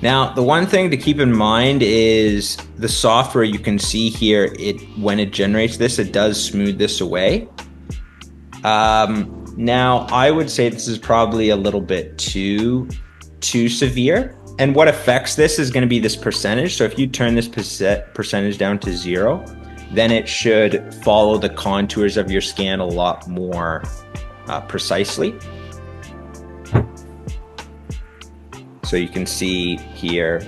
Now, the one thing to keep in mind is the software. You can see here, when it generates this, it does smooth this away. Now, I would say this is probably a little bit too severe. And what affects this is going to be this percentage. So if you turn this percentage down to 0, then it should follow the contours of your scan a lot more precisely. So you can see here,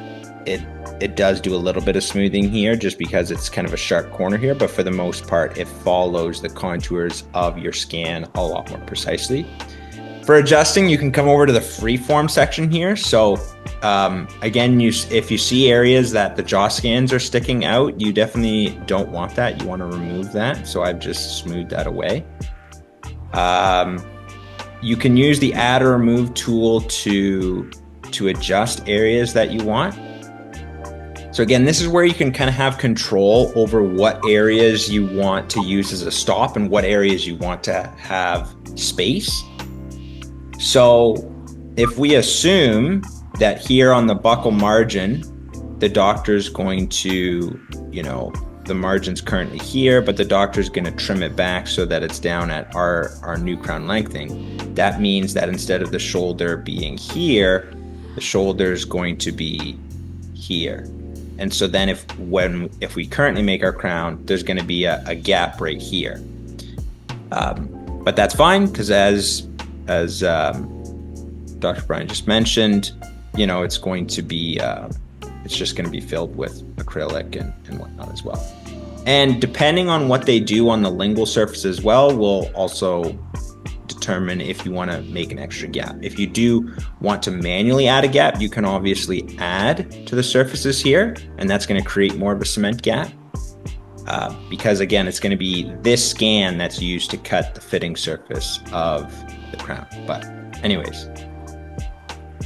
it does do a little bit of smoothing here just because it's kind of a sharp corner here, but for the most part, it follows the contours of your scan a lot more precisely. For adjusting, you can come over to the freeform section here. So again, if you see areas that the jaw scans are sticking out, you definitely don't want that. You want to remove that. So I've just smoothed that away. You can use the add or remove tool to adjust areas that you want. So again, this is where you can kind of have control over what areas you want to use as a stop and what areas you want to have space. So if we assume that here on the buccal margin, the doctor's going to, the margin's currently here, but the doctor's going to trim it back so that it's down at our new crown lengthening. That means that instead of the shoulder being here, the shoulder is going to be here. And so then if we currently make our crown, there's going to be a gap right here. But that's fine, because as Dr. Brian just mentioned, it's going to be it's just going to be filled with acrylic and whatnot as well. And depending on what they do on the lingual surface as well, will also determine if you want to make an extra gap. If you do want to manually add a gap, you can obviously add to the surfaces here, and that's going to create more of a cement gap. Because again, it's going to be this scan that's used to cut the fitting surface of the crown. But anyways,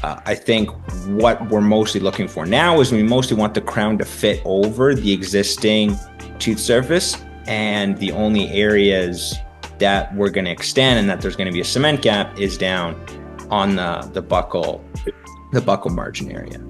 I think what we're mostly looking for now is we mostly want the crown to fit over the existing tooth surface, and the only areas that we're going to extend and that there's going to be a cement gap is down on the buccal margin area.